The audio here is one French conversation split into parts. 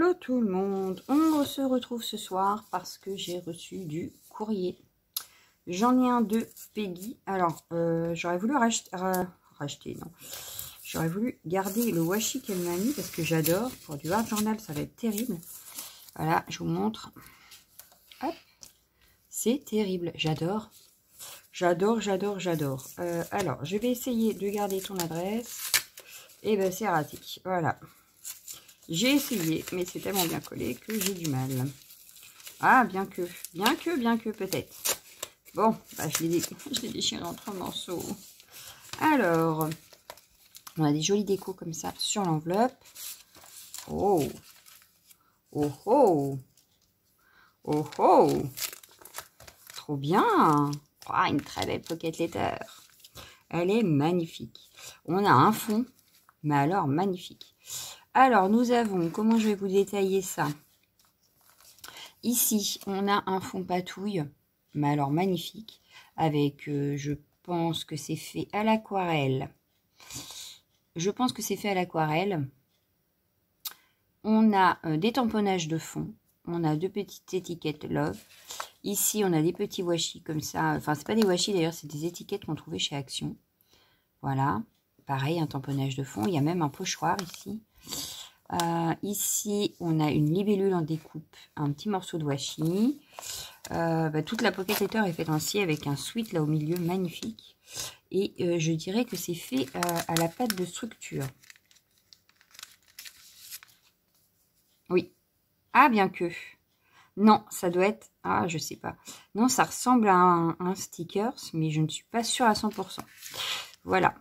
Hello tout le monde, on se retrouve ce soir parce que j'ai reçu du courrier. J'en ai un de Peggy. Alors, j'aurais voulu racheter, non. J'aurais voulu garder le washi qu'elle m'a mis parce que j'adore. Pour du art journal, ça va être terrible. Voilà, je vous montre. Hop, c'est terrible, j'adore. J'adore. Alors, je vais essayer de garder ton adresse. Et ben, c'est raté. Voilà. J'ai essayé, mais c'est tellement bien collé que j'ai du mal. Ah, bien que, peut-être. Bon, bah, je l'ai déchiré en 3 morceaux. Alors, on a des jolies décos comme ça sur l'enveloppe. Oh, oh, oh, oh, oh, trop bien. Oh, une très belle pocket letter. Elle est magnifique. On a un fond, mais alors magnifique. Alors, nous avons, comment je vais vous détailler ça? Ici, on a un fond patouille, mais alors magnifique, avec, je pense que c'est fait à l'aquarelle. On a des tamponnages de fond. On a 2 petites étiquettes Love. Ici, on a des petits washi comme ça. Enfin, c'est pas des washi d'ailleurs, c'est des étiquettes qu'on trouvait chez Action. Voilà. Pareil, un tamponnage de fond. Il y a même un pochoir ici. Ici, on a une libellule en découpe, un petit morceau de washi. Toute la pocket letter est faite ainsi avec un sweat là au milieu, magnifique. Et je dirais que c'est fait à la pâte de structure. Oui. Ah, bien que. Non, ça doit être... Ah, je sais pas. Non, ça ressemble à un stickers, mais je ne suis pas sûre à 100%. Voilà.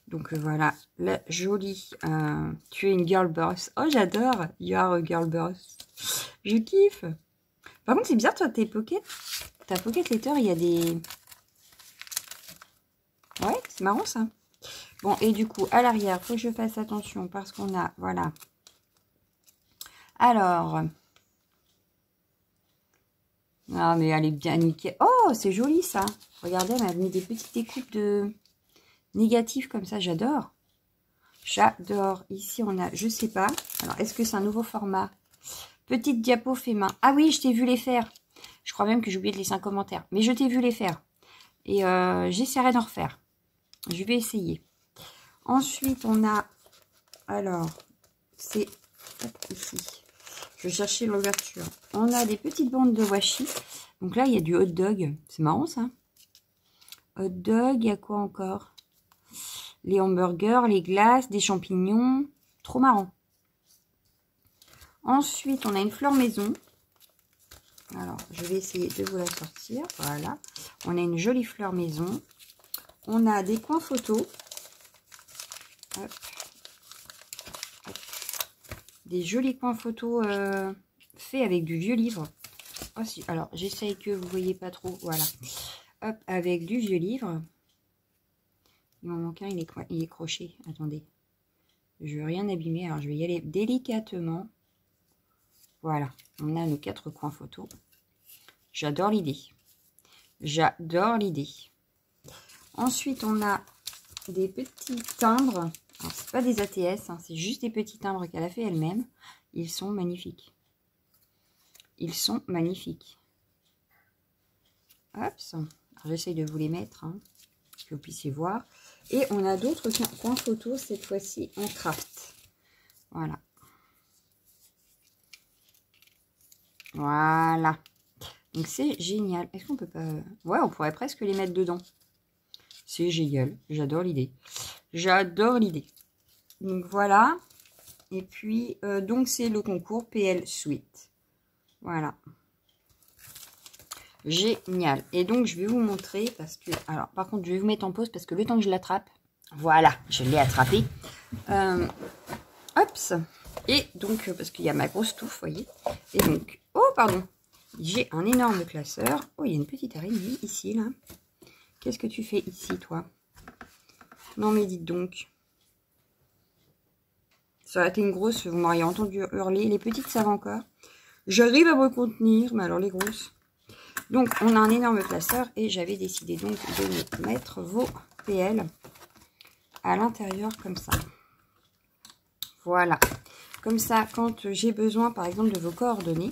Donc voilà, la jolie, tu es une girl boss. Oh, j'adore, you are a girl boss. Je kiffe. Par contre, c'est bizarre, toi, ta pocket letter, il y a des... Ouais, c'est marrant, ça. Bon, et du coup, à l'arrière, faut que je fasse attention parce qu'on a, voilà. Alors... Ah, mais elle est bien nickel. Oh, c'est joli, ça. Regardez, elle m'a mis des petites découpes de... négatif comme ça, j'adore. J'adore. Ici, on a, je sais pas. Alors, est-ce que c'est un nouveau format? Petite diapo fait main. Ah oui, je t'ai vu les faire. Je crois même que j'ai oublié de laisser un commentaire. Mais je t'ai vu les faire. Et j'essaierai d'en refaire. Je vais essayer. Ensuite, on a... Alors, c'est ici. Je cherchais l'ouverture. On a des petites bandes de washi. Donc là, il y a du hot dog. C'est marrant, ça. Hot dog, il y a quoi encore? Les hamburgers, les glaces, des champignons. Trop marrant. Ensuite, on a une fleur maison. Alors, je vais essayer de vous la sortir. Voilà. On a une jolie fleur maison. On a des coins photos. Hop. Hop. Des jolis coins photos faits avec du vieux livre. Oh, si. Alors, j'essaye que vous ne voyez pas trop. Voilà. Hop, avec du vieux livre. Il m'en manque un, il est croché. Attendez. Je ne veux rien abîmer. Alors, je vais y aller délicatement. Voilà. On a nos 4 coins photos. J'adore l'idée. J'adore l'idée. Ensuite, on a des petits timbres. Alors, c'est pas des ATS, hein, c'est juste des petits timbres qu'elle a fait elle-même. Ils sont magnifiques. Ils sont magnifiques. Hop. J'essaye de vous les mettre, hein, que vous puissiez voir. Et on a d'autres coins photos, cette fois-ci en craft. Voilà. Voilà. Donc c'est génial. Est-ce qu'on peut pas... Ouais, on pourrait presque les mettre dedans. C'est génial. J'adore l'idée. J'adore l'idée. Donc voilà. Et puis, donc c'est le concours PL Suite. Voilà. Génial. Et donc, je vais vous montrer parce que... Alors, par contre, je vais vous mettre en pause parce que le temps que je l'attrape... Voilà, je l'ai attrapé. Hop. Et donc, parce qu'il y a ma grosse touffe, vous voyez. Et donc... Oh, pardon. J'ai un énorme classeur. Oh, il y a une petite araignée ici, là. Qu'est-ce que tu fais ici, toi? Non, mais dites donc. Ça aurait été une grosse, vous m'auriez entendu hurler. Les petites savent encore. J'arrive à me contenir, mais alors les grosses. Donc, on a un énorme classeur et j'avais décidé donc de mettre vos PL à l'intérieur comme ça. Voilà. Comme ça, quand j'ai besoin, par exemple, de vos coordonnées,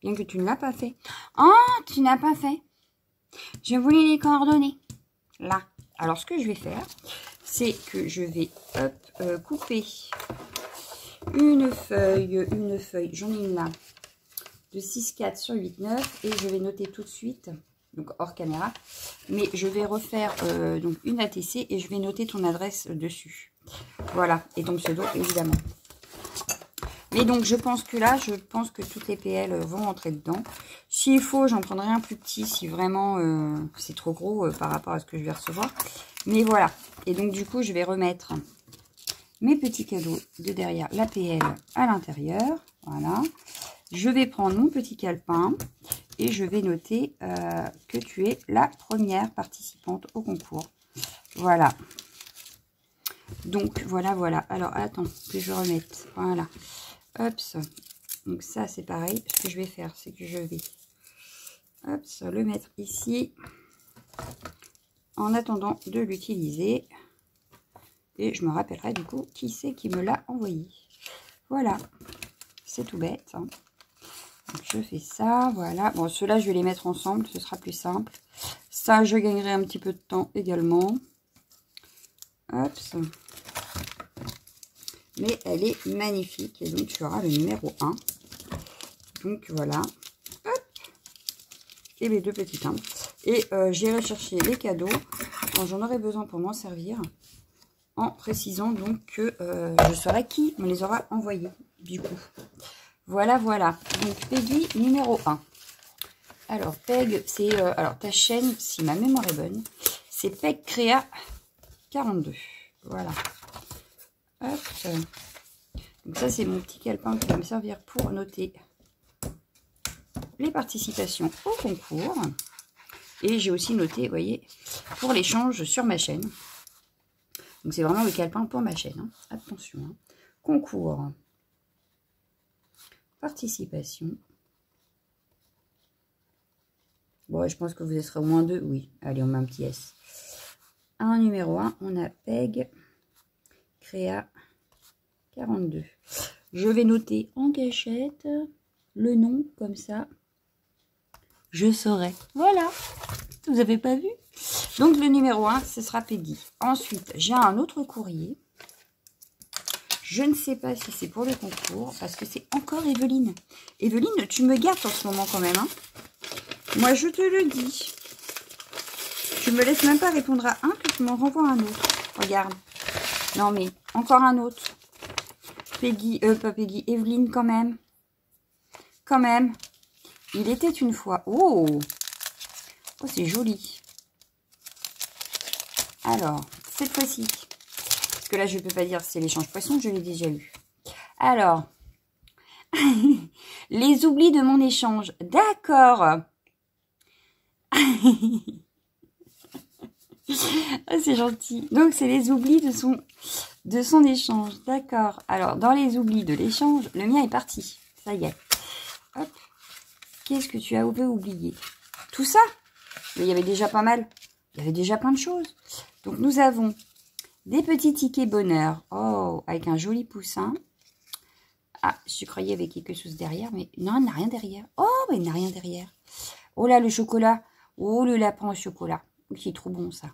bien que tu ne l'as pas fait. Oh, tu n'as pas fait. Je voulais les coordonnées. Là. Alors, ce que je vais faire, c'est que je vais couper une feuille, j'en ai une là, de 6,4 sur 8,9 et je vais noter tout de suite, donc hors caméra, mais je vais refaire donc une ATC et je vais noter ton adresse dessus. Voilà, et ton pseudo évidemment. Mais donc je pense que là, toutes les PL vont rentrer dedans. S'il faut, j'en prendrai un plus petit si vraiment c'est trop gros par rapport à ce que je vais recevoir. Mais voilà, et donc du coup je vais remettre mes petits cadeaux de derrière la PL à l'intérieur. Voilà. Je vais prendre mon petit calepin et je vais noter que tu es la première participante au concours. Voilà. Donc, voilà, voilà. Alors, attends, que je remette. Voilà. Hop. Donc, ça, c'est pareil. Ce que je vais faire, c'est que je vais hop, le mettre ici en attendant de l'utiliser. Et je me rappellerai du coup qui c'est qui me l'a envoyé. Voilà. C'est tout bête. Hein. Donc, je fais ça, voilà. Bon, ceux-là, je vais les mettre ensemble, ce sera plus simple. Ça, je gagnerai un petit peu de temps également. Hop. Mais elle est magnifique. Et donc, tu auras le numéro 1. Donc, voilà. Hop. Et les deux petits timbres. Et j'irai chercher les cadeaux quand j'en aurai besoin pour m'en servir. En précisant donc que je saurai qui me les aura envoyés, du coup. Voilà, voilà. Donc, Peggy numéro 1. Alors, Peg, c'est... alors, ta chaîne, si ma mémoire est bonne, c'est Peg Créa 42. Voilà. Hop. Donc, ça, c'est mon petit calepin qui va me servir pour noter les participations au concours. Et j'ai aussi noté, vous voyez, pour l'échange sur ma chaîne. Donc, c'est vraiment le calepin pour ma chaîne. Hein. Attention. Hein. Concours. Participation. Bon, je pense que vous serez au moins 2. Oui, allez, on met un petit S. En numéro 1, on a Peg Créa 42. Je vais noter en cachette le nom, comme ça. Je saurai. Voilà. Vous n'avez pas vu? Donc, le numéro 1, ce sera Peggy. Ensuite, j'ai un autre courrier. Je ne sais pas si c'est pour le concours, parce que c'est encore Evelyne. Evelyne, tu me gâtes en ce moment quand même. Hein. Moi, je te le dis. Tu me laisses même pas répondre à un, que tu m'en renvoies un autre. Regarde. Non, mais encore un autre. Peggy, pas Peggy, Evelyne quand même. Quand même. Il était une fois. Oh, oh, c'est joli. Alors, cette fois-ci... Parce que là, je ne peux pas dire c'est l'échange poisson, je l'ai déjà eu. Alors, les oublis de mon échange. D'accord. Oh, c'est gentil. Donc, c'est les oublis de son échange. D'accord. Alors, dans les oublis de l'échange, le mien est parti. Ça y est. Hop. Qu'est-ce que tu as oublié? Tout ça? Mais il y avait déjà pas mal. Il y avait déjà plein de choses. Donc, nous avons... des petits tickets bonheur. Oh, avec un joli poussin. Ah, je croyais qu'il y avait quelque chose derrière, mais non, il n'y a rien derrière. Oh, mais il n'y a rien derrière. Oh là, le chocolat. Oh, le lapin au chocolat. Qui est trop bon, ça.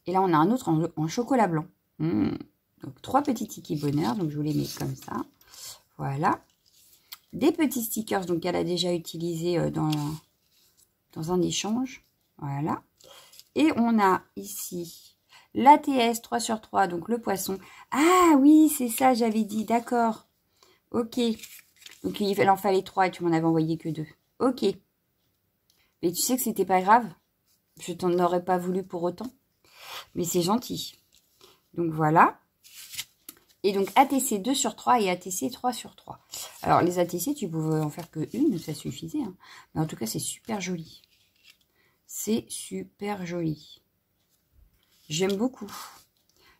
Et là, on a un autre en chocolat blanc. Donc, 3 petits tickets bonheur. Donc, je vous les mets comme ça. Voilà. Des petits stickers, donc, qu'elle a déjà utilisé dans un échange. Voilà. Et on a ici... l'ATS 3 sur 3, donc le poisson. Ah oui, c'est ça, j'avais dit, d'accord. Ok. Donc il en fallait 3 et tu m'en avais envoyé que 2. Ok. Mais tu sais que c'était pas grave. Je t'en aurais pas voulu pour autant. Mais c'est gentil. Donc voilà. Et donc ATC 2 sur 3 et ATC 3 sur 3. Alors les ATC, tu pouvais en faire que une, ça suffisait. Hein. Mais en tout cas, c'est super joli. C'est super joli. J'aime beaucoup.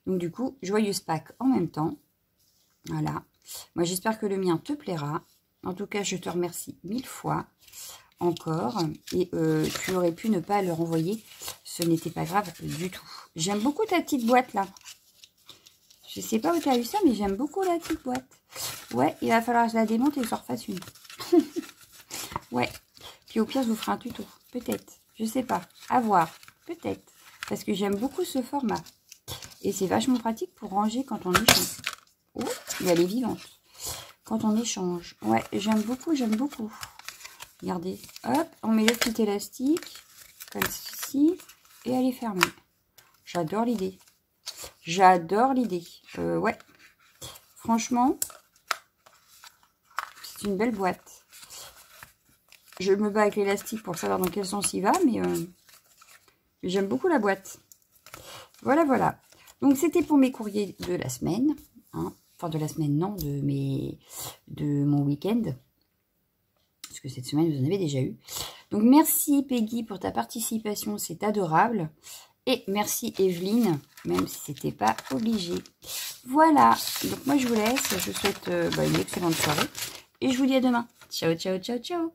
Donc, du coup, joyeuse Pâques en même temps. Voilà. Moi, j'espère que le mien te plaira. En tout cas, je te remercie 1000 fois encore. Et tu aurais pu ne pas le renvoyer. Ce n'était pas grave du tout. J'aime beaucoup ta petite boîte, là. Je sais pas où tu as eu ça, mais j'aime beaucoup la petite boîte. Ouais, il va falloir que je la démonte et que je refasse une. Ouais. Puis au pire, je vous ferai un tuto. Peut-être. Je sais pas. À voir. Peut-être. Parce que j'aime beaucoup ce format. Et c'est vachement pratique pour ranger quand on échange. Oh, elle est vivante. Quand on échange. Ouais, j'aime beaucoup, j'aime beaucoup. Regardez. Hop, on met le petit élastique. Comme ceci. Et elle est fermée. J'adore l'idée. J'adore l'idée. Ouais. Franchement, c'est une belle boîte. Je me bats avec l'élastique pour savoir dans quel sens il va, mais j'aime beaucoup la boîte. Voilà, voilà. Donc, c'était pour mes courriers de la semaine. Hein. Enfin, de la semaine, non, de mon week-end. Parce que cette semaine, vous en avez déjà eu. Donc, merci Peggy pour ta participation. C'est adorable. Et merci Evelyne, même si c'était pas obligé. Voilà. Donc, moi, je vous laisse. Je vous souhaite une excellente soirée. Et je vous dis à demain. Ciao, ciao, ciao, ciao.